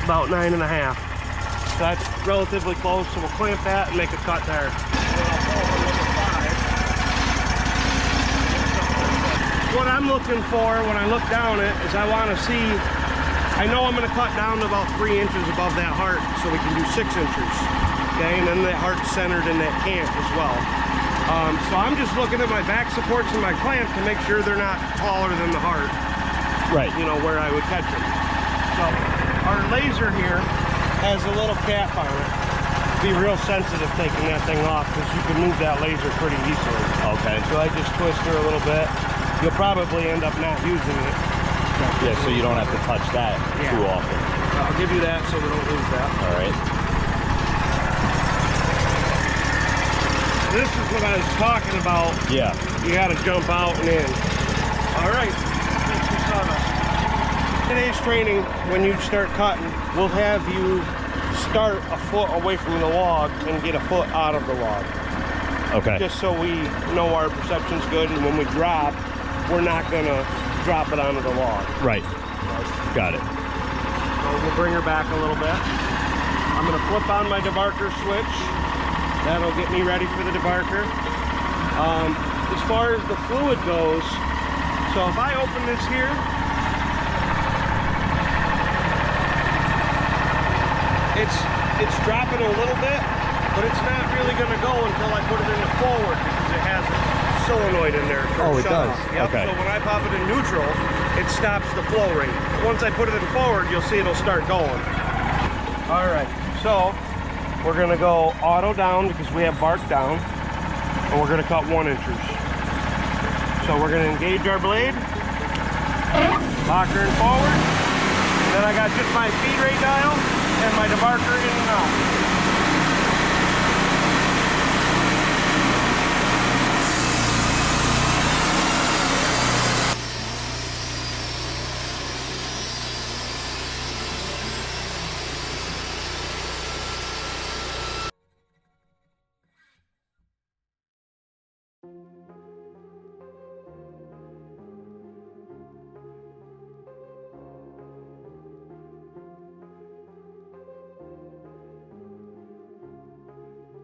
About 9 and a half. So that's relatively close, so we'll clamp that and make a cut there. What I'm looking for when I look down it is I want to see, I know I'm going to cut down to about 3 inches above that heart so we can do 6 inches. Okay, and then the heart's centered in that cant as well. So I'm just looking at my back supports and my clamp to make sure they're not taller than the heart. Right. You know, where I would catch it. So our laser here has a little cap on it. Be real sensitive taking that thing off because you can move that laser pretty easily. Okay. So I just twist her a little bit. You'll probably end up not using it. Yeah, so you don't have to touch that too often. I'll give you that so we don't lose that. All right. This is what I was talking about. Yeah. You got to jump out and in. All right. Today's training, when you start cutting, we'll have you start a foot away from the log and get a foot out of the log. Okay. Just so we know our perception's good, and when we drop, we're not gonna drop it onto the log. Right. Got it. So we'll bring her back a little bit. I'm gonna flip on my debarker switch. That'll get me ready for the debarker. As far as the fluid goes, so if I open this here, it's dropping a little bit, but it's not really going to go until I put it into forward because it has a solenoid in there. Oh, it does. Yep. Okay. So when I pop it in neutral, it stops the flow rate. Once I put it in forward, you'll see it'll start going. All right. So we're going to go auto down because we have bark down, and we're going to cut 1 inches. So we're going to engage our blade, lock her in forward, and then I got just my feed rate dial and my debarker in and out.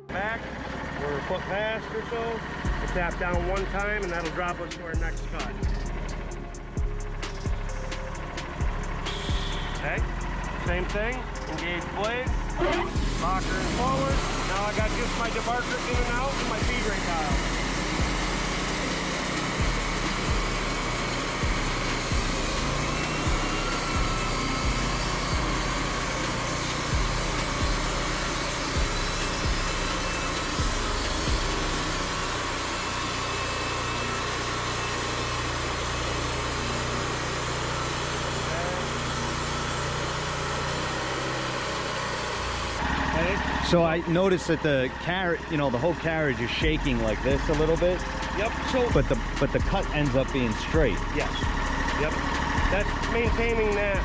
Back, we're a foot past or so. We'll tap down 1 time and that'll drop us to our next cut. Okay, same thing, engage blade, locker and forward. Now I got just my debarker in and out and my feed rate dial. So I noticed that the carriage, you know, the whole carriage is shaking like this a little bit. Yep. So, but the cut ends up being straight. yes. Yep. That's maintaining that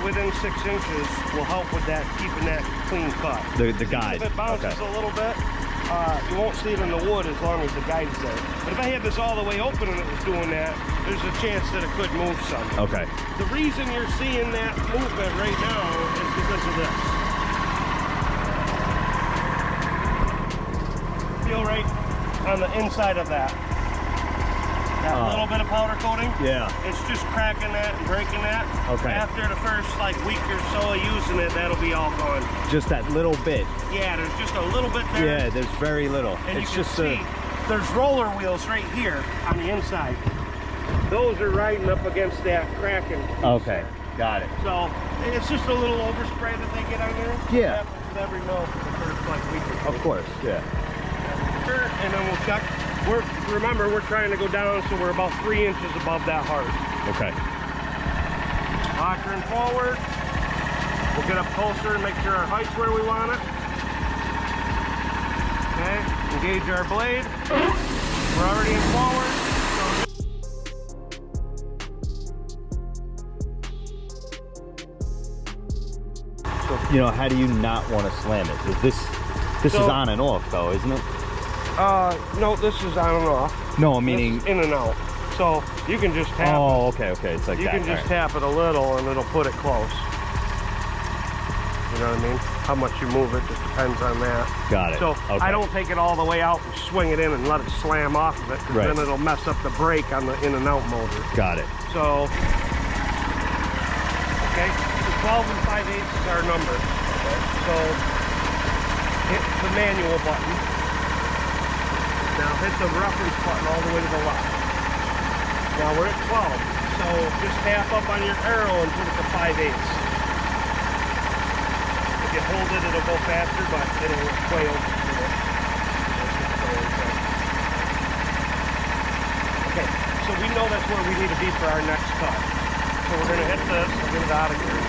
within 6 inches will help with that, keeping that clean cut. The guide. If it bounces a little bit, you won't see it in the wood as long as the guide's there. But if I had this all the way open and it was doing that, there's a chance that it could move some. Okay. The reason you're seeing that movement right now is because of this. Feel right on the inside of that. That little bit of powder coating. Yeah. It's just cracking that and breaking that. Okay. After the first like week or so of using it, that'll be all gone. Just that little bit. Yeah, there's just a little bit there. Yeah, there's very little. And It's you can just see there's roller wheels right here on the inside. Those are riding up against that cracking. Okay, got it. So it's just a little overspray that they get on there. Yeah. It happens with every mill for the first like week or so. Of course, yeah. And then we'll check. Remember, we're trying to go down, so we're about 3 inches above that heart. Okay. Lock her in forward. We'll get up closer and make sure our height's where we want it. Okay, engage our blade. We're already in forward. You know, how do you not want to slam it? 'Cause this is on and off though, isn't it? No, this is on and off. No, meaning in and out. So you can just tap. Oh, okay, it's like you that. can just tap it a little and it'll put it close. You know what I mean? How much you move it just depends on that. Got it. So okay. I don't take it all the way out and swing it in and let it slam off of it, because Right. then it'll mess up the brake on the in and out motor. Got it. So, okay, 12 5/8 is our number. Okay. So hit the manual button. Now hit the reference button all the way to the left. Now we're at 12. So just tap up on your arrow and put it to 5/8. If you hold it, it'll go faster, but it'll quail. Okay, so we know that's where we need to be for our next cut. So we're going to hit this, get it out of here.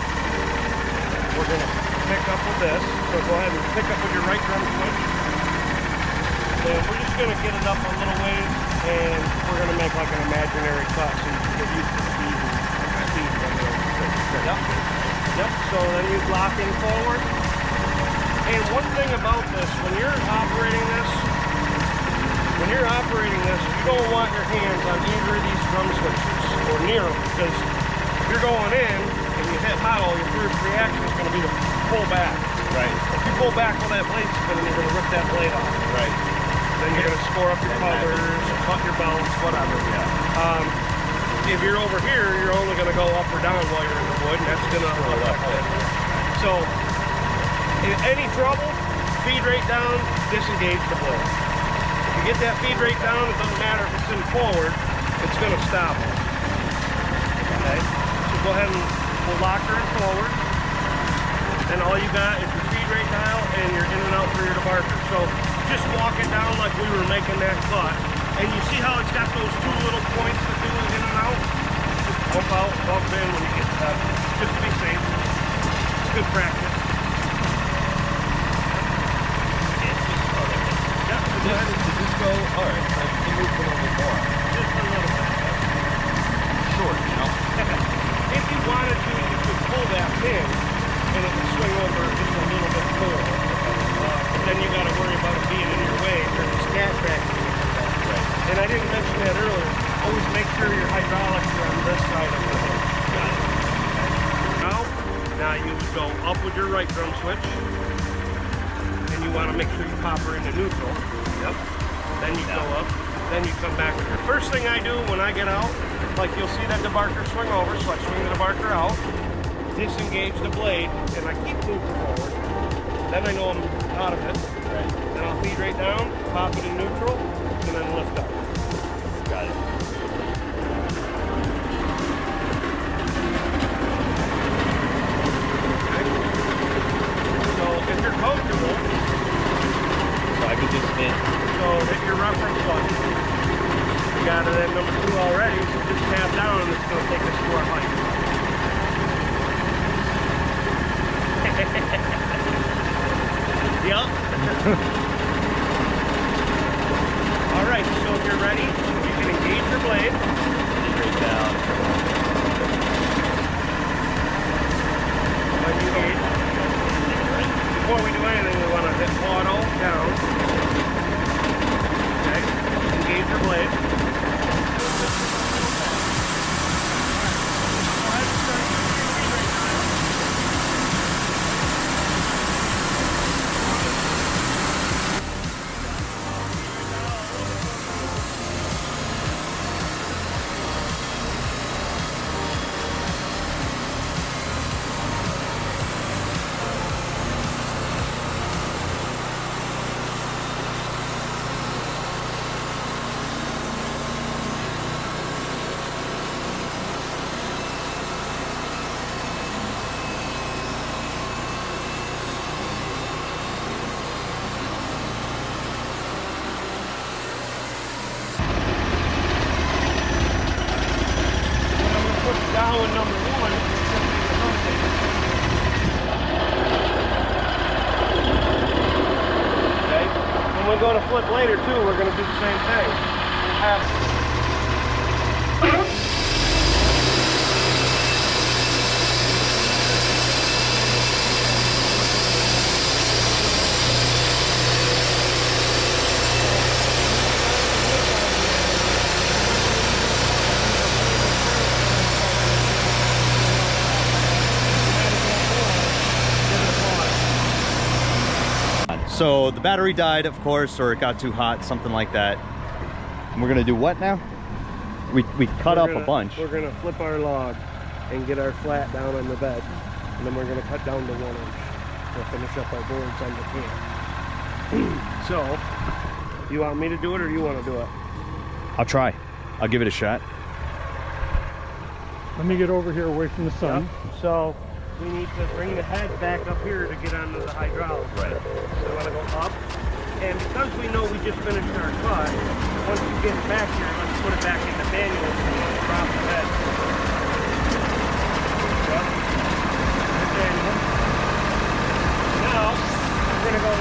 We're going to pick up with this. So go ahead and pick up with your right drum switch. And we're just going to get it up a little ways, and we're going to make like an imaginary cut so you can get used to speed and speed. Yep. Yep, so then you lock in forward. And one thing about this, when you're operating this, you don't want your hands on either of these drum switches or near them, because if you're going in and you hit hollow, your first reaction is going to be to pull back. Right. If you pull back on that blade spin, you're going to rip that blade off. Right. Then you're going to score up your covers, cut your belts, whatever. Yeah. If you're over here, you're only going to go up or down while you're in the wood, and that's going to affect it. So, in any trouble, feed rate down, disengage the blade. If you get that feed rate down, it doesn't matter if it's in forward, it's going to stop it. Okay? So go ahead and we'll lock her in forward. And all you got is your feed rate dial and your in and out for your debarker. So just walk it down like we were making that cut. And you see how it's got those two little points that do in and out? Just bump out, bump in when you get to that. Just to be safe. It's good practice. Does this go? All right. It moves a little bit more. Just a little bit. Short, you know. If you wanted to, you could pull that pin and it would swing over just a little bit more. But then you got to worry about it being in your way or the scat track. Right. And I didn't mention that earlier. Always make sure your hydraulics are on this side of the hook. Got it. Now you go up with your right drum switch, and you want to make sure you pop her into neutral. Yep. Then you go up. Then you come back with your first thing I do when I get out, like you'll see that debarker swing over, so I swing the debarker out, disengage the blade, and I keep moving forward. Then I know I'm out of it. Right. Then I'll feed right down, pop it in neutral, and then lift up. Got it. So if you're comfortable, So I could just hit. so hit your reference button. You got it at number 2 already, so just tap down and it's going to take us to our height. Yep. All right, so if you're ready, you can engage your blade. Straight down. When you engage. Before we do anything, we want to hit auto down. Okay, engage your blade. we go to flip later too, we're gonna do the same thing. So the battery died, of course, or it got too hot, something like that. And we're gonna do what now? We cut up a bunch. We're gonna flip our log and get our flat down on the bed, and then we're gonna cut down to 1 inch to finish up our boards on the camp. So, you want me to do it or do you want to do it? I'll try. I'll give it a shot. Let me get over here away from the sun. Yep. So we need to bring the head back up here to get onto the hydraulic. Right. So we want to go up. And because we know we just finished our cut, once you get it back here, let's put it back in the manual and drop the head. Yep. Manual. Now, we're going to go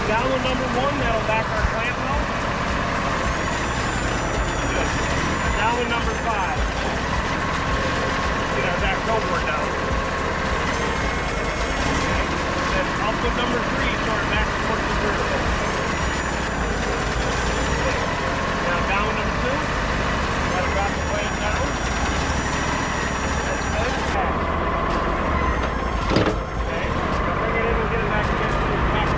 down with number 1, that'll back our clamp out. Good. Down with number 5. Get our back toe board down. Then up with number 3, so our back towards the vertical. Now down with number 2. Gotta drop the blade down. That's good. Okay. Now bring it in and get it back against the back.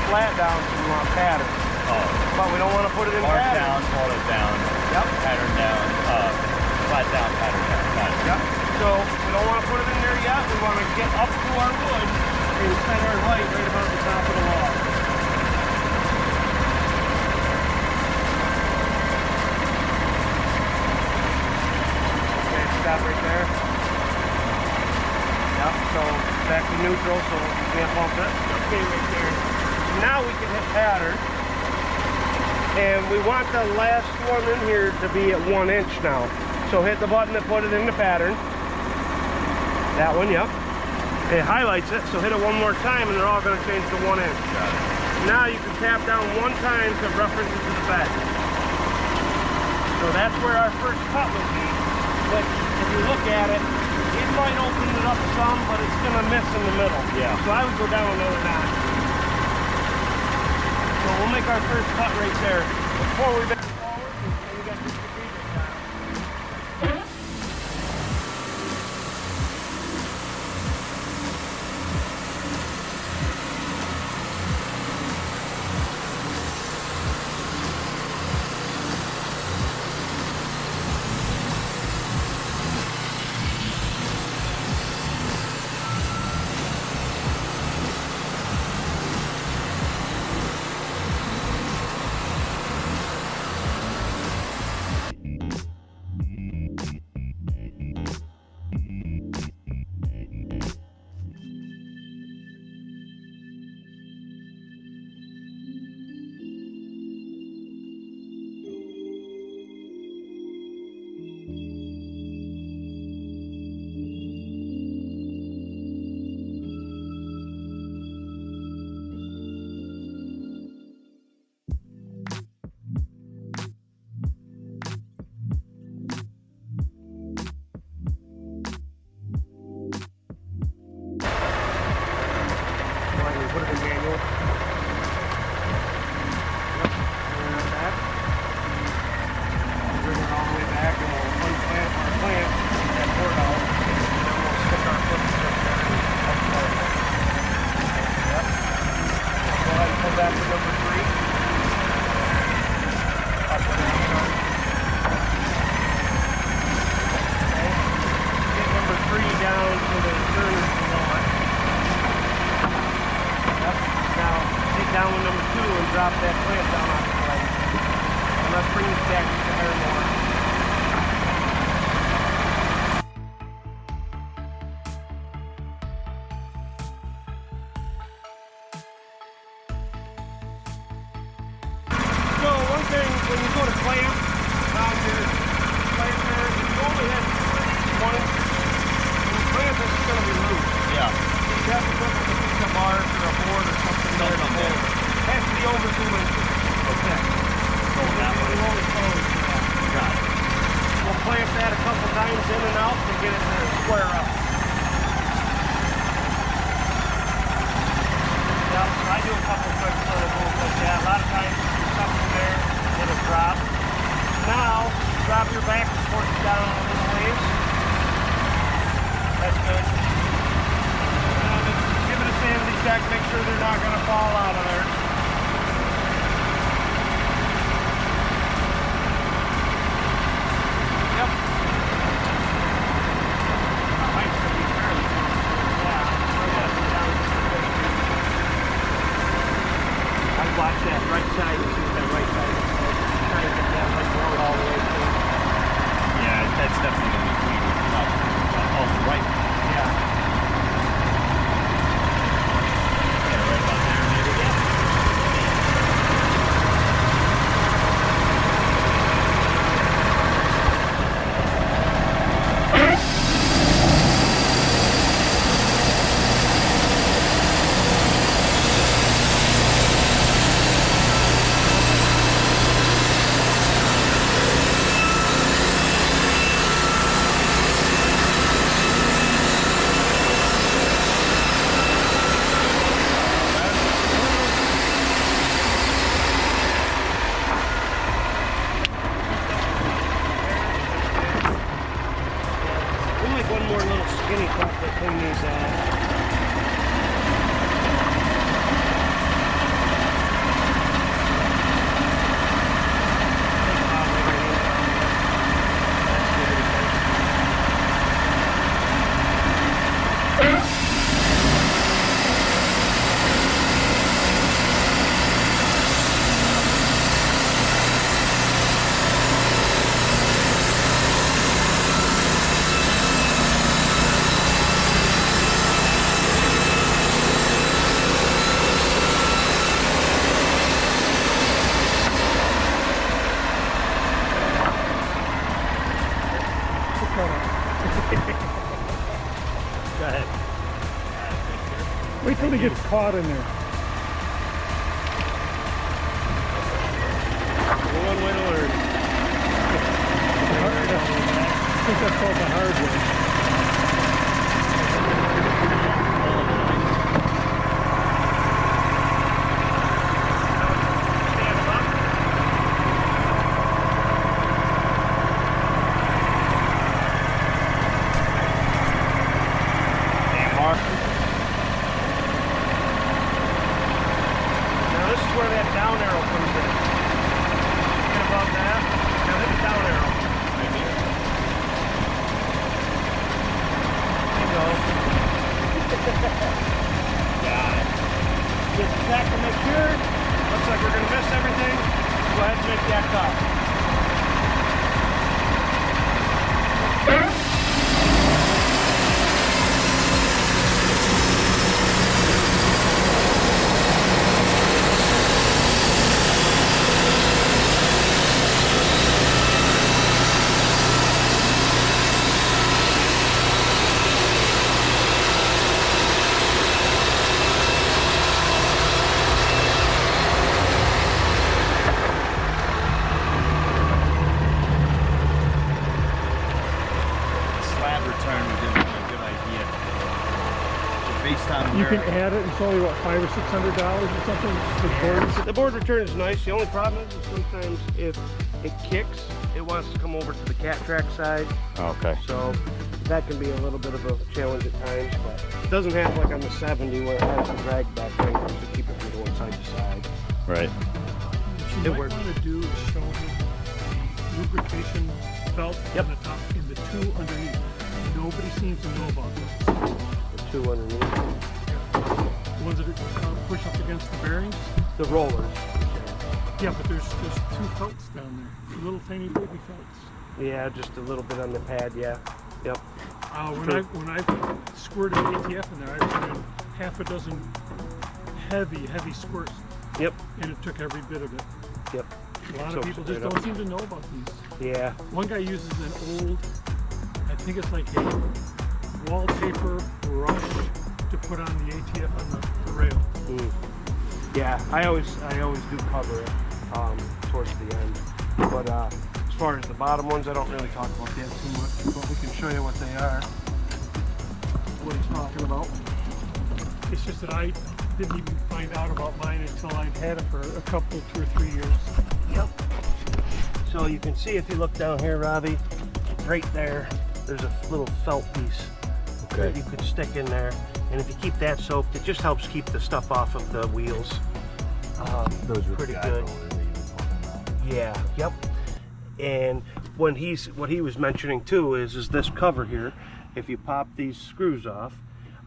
Flat down so we want pattern. Oh. But we don't want to put it in Mark pattern. down, auto down, Yep. pattern down, flat down, pattern down. Got it. Yep. So we don't want to put it in there yet. We want to get up to our wood and set our light right about the top of the log. Okay, stop right there. Yep, so back to neutral so you can't bump it. Okay, right there. Now we can hit pattern. And we want the last one in here to be at 1 inch now. So hit the button that put it into pattern. That one, yep. It highlights it, so hit it one more time and they're all going to change to 1 inch. Got it. Now you can tap down 1 time to reference it to the bed. So that's where our first cut would be. But if you look at it, it might open it up some, but it's going to miss in the middle. Yeah. So I would go down another notch. So we'll make our first cut right there. Before we bend forward, and we got this strategic down. times in and out to get it to square up. Yep, I do a couple quick little moves like that. A lot of times you do something there, it'll drop. Now, drop your back and force it down a little ways. That's good. And just give it a sanity check, make sure they're not going to fall out of there. Yep. Mike's going to be fairly good. I watch that right side, you see that right side. Trying to get that like road all the way through. Yeah, that's definitely going to be clean. Oh, the right. Yeah. Yeah, right about there, maybe. We'll make one more little skinny cut to clean these off. Go ahead. Wait till he gets caught in there. One way to learn. I think that's called the hard way. Now this is where that down arrow comes in. Get above that. Now hit the down arrow. There you go. Got it. Just check to make sure. Looks like we're going to miss everything. Go ahead and make that cut. Slab return would have been a good idea. So based on You where can add it, it's only what, $500 or $600 or something? The boards? The board return is nice. The only problem is sometimes if it kicks, it wants to come over to the cat track side. Okay. So that can be a little bit of a challenge at times, but it doesn't have like on the 70 where it has the drag back fingers to keep it from going side to side. Right. What you It might works. want to do is show him the lubrication belt Yep. on the top and the two underneath. Nobody seems to know about those. The two underneath. The ones that push up against the bearings. The rollers. Yeah, but there's two felts down there, little tiny baby felts. Yeah, just a little bit on the pad, yeah. Yep. When I squirted ATF in there, I put in half a dozen heavy squirts, Yep. and it took every bit of it. Yep. A lot Soaks of people it just right don't up. seem to know about these. Yeah. One guy uses an old, I think it's like a wallpaper brush to put on the ATF on the rail. Mm. Yeah, I always do cover it towards the end. But as far as the bottom ones, I don't really talk about that too much, but we can show you what they are. What he's talking about. It's just that I didn't even find out about mine until I'd had it for a couple, 2 or 3 years. Yep. So you can see if you look down here, Robbie, right there, there's a little felt piece that you could stick in there. And if you keep that soaked, it just helps keep the stuff off of the wheels. Those were pretty good. Yeah, yep. And what he was mentioning too is this cover here. If you pop these screws off,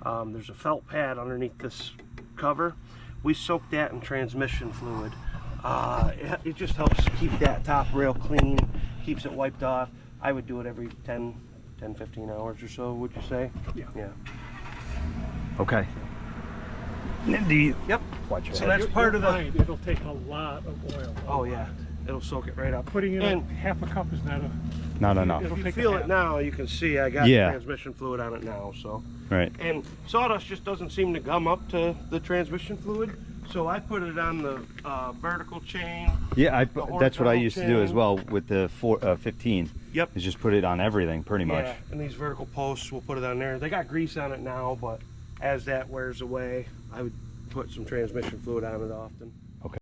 there's a felt pad underneath this cover. We soak that in transmission fluid. It just helps keep that top rail clean, keeps it wiped off. I would do it every 10, 15 hours or so, would you say? Yeah. Yeah. Okay. Do you, Yep. watch your So head. that's part of the... It'll take a lot of oil. Oh yeah, it'll soak it right up. Putting in And half a cup is not a... Not enough. It'll if you take a feel half. it now, you can see I got Yeah. transmission fluid on it now, so. Right. And sawdust just doesn't seem to gum up to the transmission fluid, so I put it on the vertical chain. Yeah, The that's what I horizontal used to do as chain. well with the 15. Yep. Is just put it on everything pretty much. Yeah, and these vertical posts, we'll put it on there. They got grease on it now, but as that wears away, I would put some transmission fluid on it often.